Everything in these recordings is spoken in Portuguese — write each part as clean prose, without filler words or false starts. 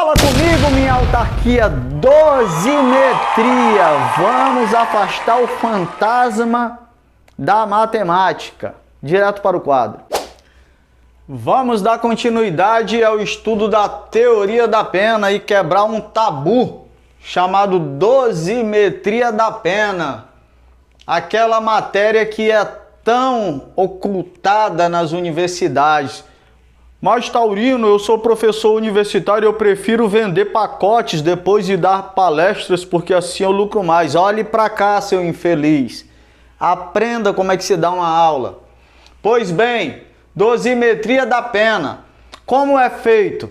Fala comigo, minha autarquia dosimetria. Vamos afastar o fantasma da matemática. Direto para o quadro. Vamos dar continuidade ao estudo da teoria da pena e quebrar um tabu chamado dosimetria da pena. Aquela matéria que é tão ocultada nas universidades. Mas, Taurino, eu sou professor universitário e eu prefiro vender pacotes depois de dar palestras porque assim eu lucro mais. Olhe para cá, seu infeliz. Aprenda como é que se dá uma aula. Pois bem, dosimetria da pena. Como é feito?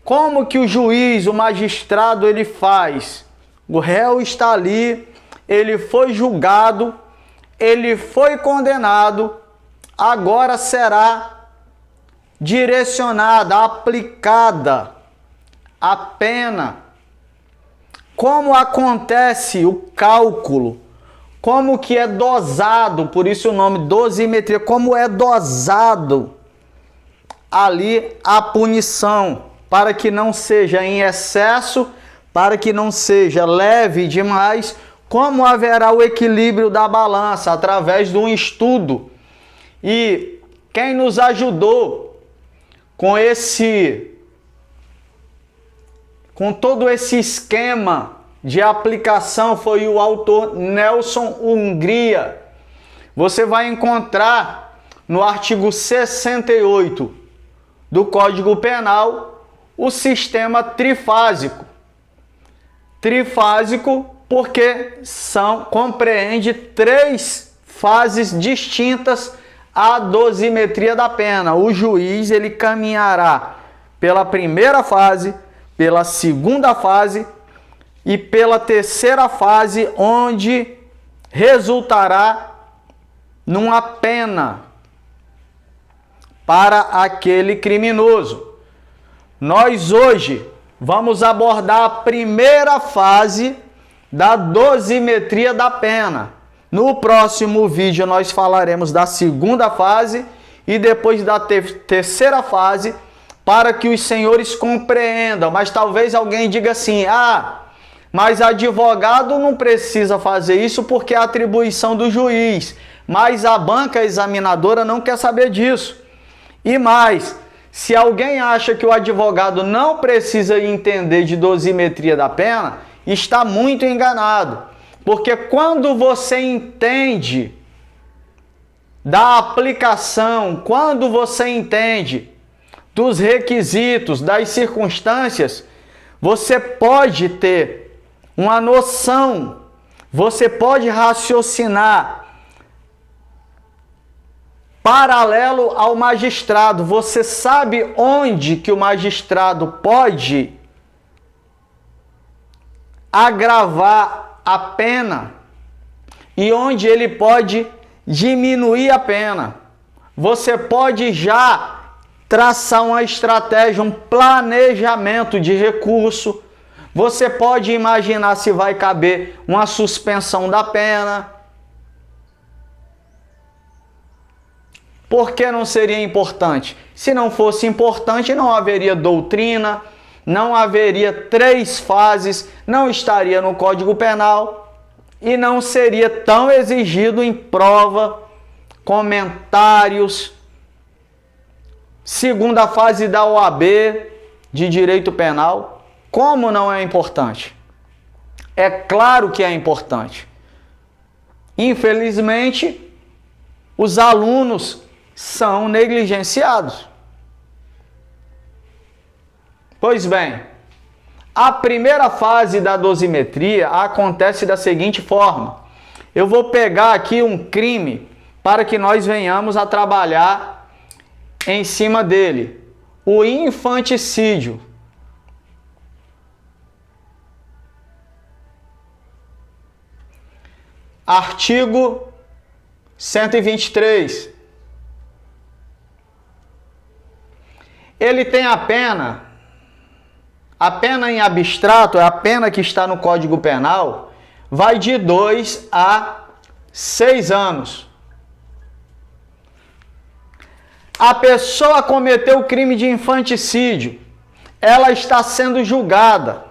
Como que o juiz, o magistrado, ele faz? O réu está ali, ele foi julgado, ele foi condenado, agora será direcionada, aplicada a pena. Como acontece o cálculo? Como que é dosado, por isso o nome dosimetria, como é dosado ali a punição, para que não seja em excesso, para que não seja leve demais, como haverá o equilíbrio da balança através de um estudo. E quem nos ajudou com todo esse esquema de aplicação foi o autor Nelson Hungria. Você vai encontrar no artigo 68 do Código Penal o sistema trifásico. Trifásico porque compreende 3 fases distintas a dosimetria da pena. O juiz ele caminhará pela primeira fase, pela segunda fase e pela terceira fase, onde resultará numa pena para aquele criminoso. Nós hoje vamos abordar a primeira fase da dosimetria da pena. No próximo vídeo nós falaremos da segunda fase e depois da terceira fase, para que os senhores compreendam. Mas talvez alguém diga assim: mas advogado não precisa fazer isso porque é atribuição do juiz. Mas a banca examinadora não quer saber disso. E mais, se alguém acha que o advogado não precisa entender de dosimetria da pena, está muito enganado. Porque quando você entende da aplicação, quando você entende dos requisitos, das circunstâncias, você pode ter uma noção, você pode raciocinar paralelo ao magistrado. Você sabe onde que o magistrado pode agravar a pena e onde ele pode diminuir a pena. Você pode já traçar uma estratégia, um planejamento de recurso. Você pode imaginar se vai caber uma suspensão da pena. Por que não seria importante? Se não fosse importante, não haveria doutrina, não haveria 3 fases, não estaria no Código Penal e não seria tão exigido em prova, comentários. Segunda fase da OAB de Direito Penal. Como não é importante? É claro que é importante. Infelizmente, os alunos são negligenciados. Pois bem, a primeira fase da dosimetria acontece da seguinte forma. Eu vou pegar aqui um crime para que nós venhamos a trabalhar em cima dele. O infanticídio. Artigo 123. Ele tem a pena em abstrato, é a pena que está no Código Penal, vai de 2 a 6 anos. A pessoa cometeu o crime de infanticídio. ela está sendo julgada.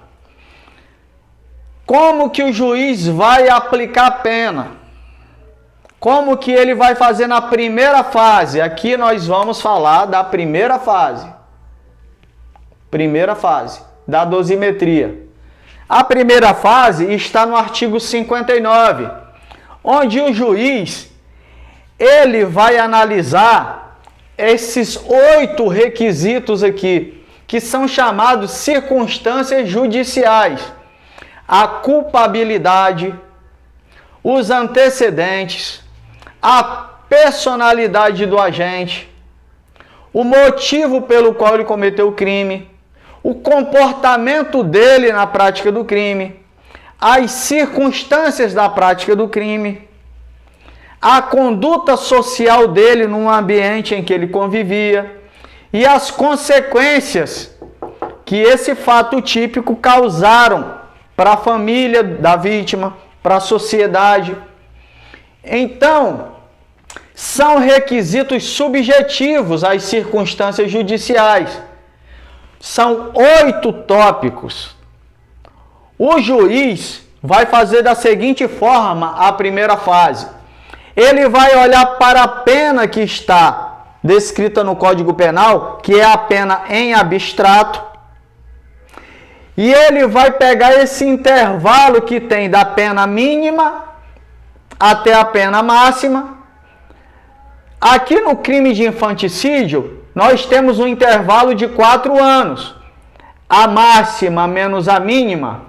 Como que o juiz vai aplicar a pena? Como que ele vai fazer na primeira fase? Aqui nós vamos falar da primeira fase. Primeira fase da dosimetria. A primeira fase está no artigo 59, onde o juiz ele vai analisar esses 8 requisitos aqui, que são chamados circunstâncias judiciais. A culpabilidade, os antecedentes, a personalidade do agente, o motivo pelo qual ele cometeu o crime, o comportamento dele na prática do crime, as circunstâncias da prática do crime, a conduta social dele no ambiente em que ele convivia e as consequências que esse fato típico causaram para a família da vítima, para a sociedade. Então, são requisitos subjetivos às circunstâncias judiciais. São 8 tópicos. O juiz vai fazer da seguinte forma a primeira fase. Ele vai olhar para a pena que está descrita no Código Penal, que é a pena em abstrato, e ele vai pegar esse intervalo que tem da pena mínima até a pena máxima. Aqui no crime de infanticídio, nós temos um intervalo de 4 anos. A máxima menos a mínima,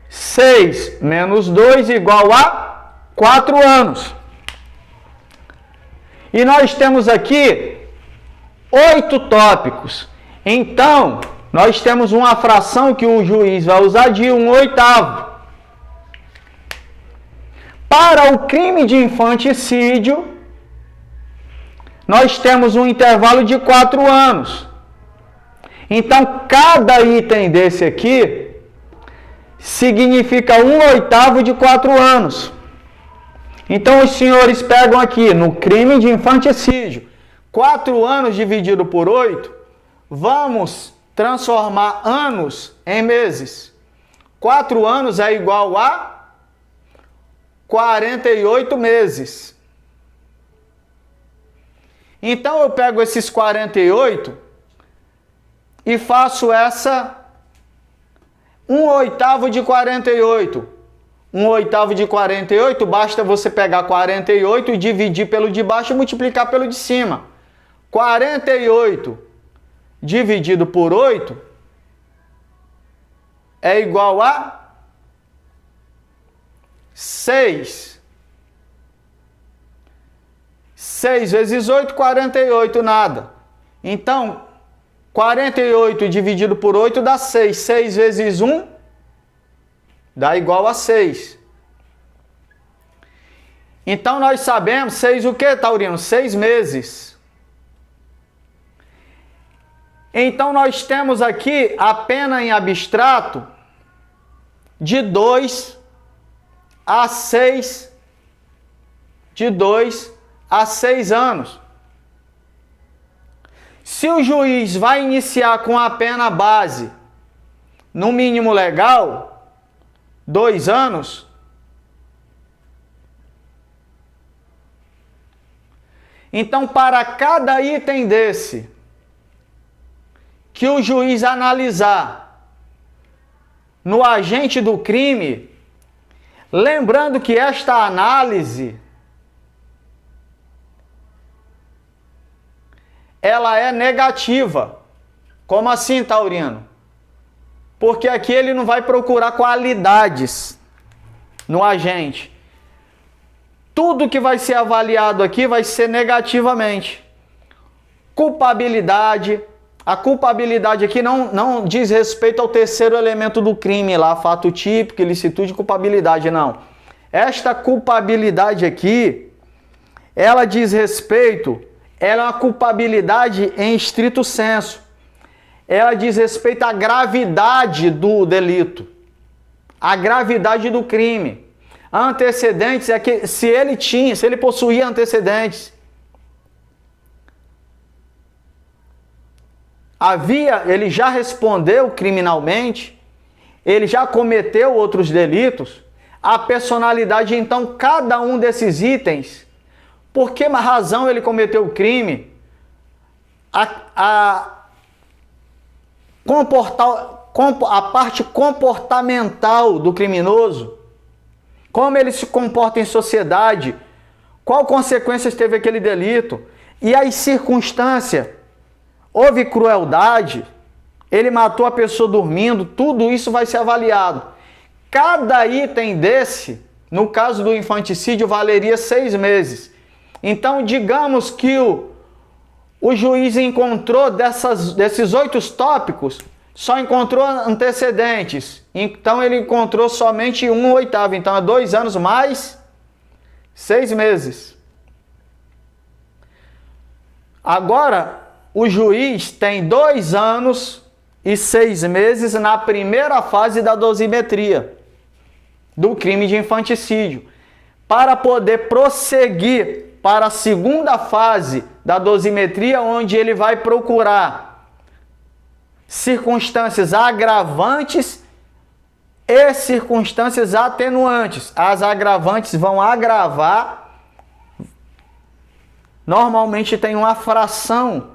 6 menos 2 igual a 4 anos. E nós temos aqui 8 tópicos. Então, nós temos uma fração que o juiz vai usar de 1/8. Para o crime de infanticídio, nós temos um intervalo de 4 anos. Então, cada item desse aqui significa 1/8 de 4 anos. Então, os senhores pegam aqui, no crime de infanticídio, 4 anos dividido por 8, vamos transformar anos em meses. 4 anos é igual a 48 meses. Então eu pego esses 48 e faço essa 1/8 de 48. 1/8 de 48, basta você pegar 48 e dividir pelo de baixo e multiplicar pelo de cima. 48 dividido por 8 é igual a 6. 6 vezes 8, 48, nada. Então, 48 dividido por 8 dá 6. 6 vezes 1 dá igual a 6. Então, nós sabemos 6 o que, Taurino? 6 meses. Então, nós temos aqui a pena em abstrato de 2 a 6, de 2 a 6 anos. Se o juiz vai iniciar com a pena base, no mínimo legal, 2 anos, então para cada item desse que o juiz analisar no agente do crime, lembrando que esta análise ela é negativa. Como assim, Taurino? Porque aqui ele não vai procurar qualidades no agente. Tudo que vai ser avaliado aqui vai ser negativamente. Culpabilidade. A culpabilidade aqui não diz respeito ao terceiro elemento do crime lá, fato típico, ilicitude e culpabilidade, não. Esta culpabilidade aqui, ela diz respeito, ela é uma culpabilidade em estrito senso. Ela diz respeito à gravidade do delito, à gravidade do crime. Antecedentes é que se ele possuía antecedentes. ele já respondeu criminalmente, ele já cometeu outros delitos, a personalidade, então, cada um desses itens, por que razão ele cometeu o crime, a parte comportamental do criminoso, como ele se comporta em sociedade, qual consequências teve aquele delito, e as circunstâncias, houve crueldade, ele matou a pessoa dormindo, tudo isso vai ser avaliado. Cada item desse, no caso do infanticídio, valeria 6 meses. Então, digamos que o juiz encontrou desses 8 tópicos, só encontrou antecedentes. Então, ele encontrou somente 1/8. Então, é 2 anos mais 6 meses. Agora, o juiz tem 2 anos e 6 meses na primeira fase da dosimetria do crime de infanticídio, para poder prosseguir para a segunda fase da dosimetria, onde ele vai procurar circunstâncias agravantes e circunstâncias atenuantes. As agravantes vão agravar, normalmente tem uma fração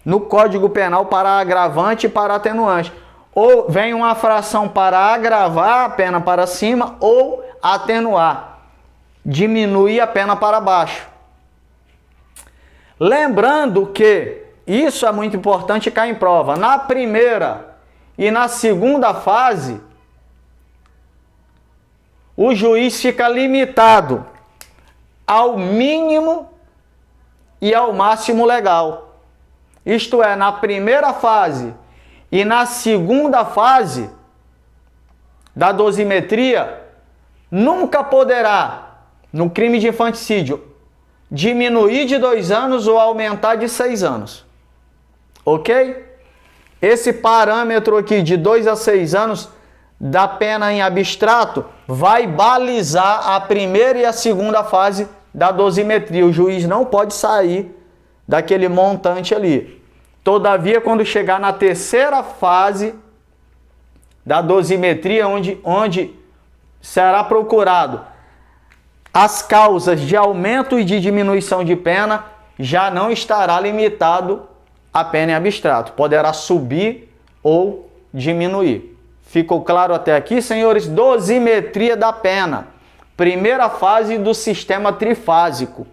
no Código Penal para agravante e para atenuante. Ou vem uma fração para agravar a pena para cima ou atenuar, diminuir a pena para baixo. Lembrando que isso é muito importante cair em prova. Na primeira e na segunda fase, o juiz fica limitado ao mínimo e ao máximo legal. Isto é, na primeira fase e na segunda fase da dosimetria, nunca poderá, no crime de infanticídio, diminuir de 2 anos ou aumentar de 6 anos. Ok? Esse parâmetro aqui de 2 a 6 anos da pena em abstrato vai balizar a primeira e a segunda fase da dosimetria. O juiz não pode sair daquele montante ali. Todavia, quando chegar na terceira fase da dosimetria, onde será procurado as causas de aumento e de diminuição de pena, já não estará limitado a pena em abstrato. Poderá subir ou diminuir. Ficou claro até aqui, senhores? Dosimetria da pena. Primeira fase do sistema trifásico.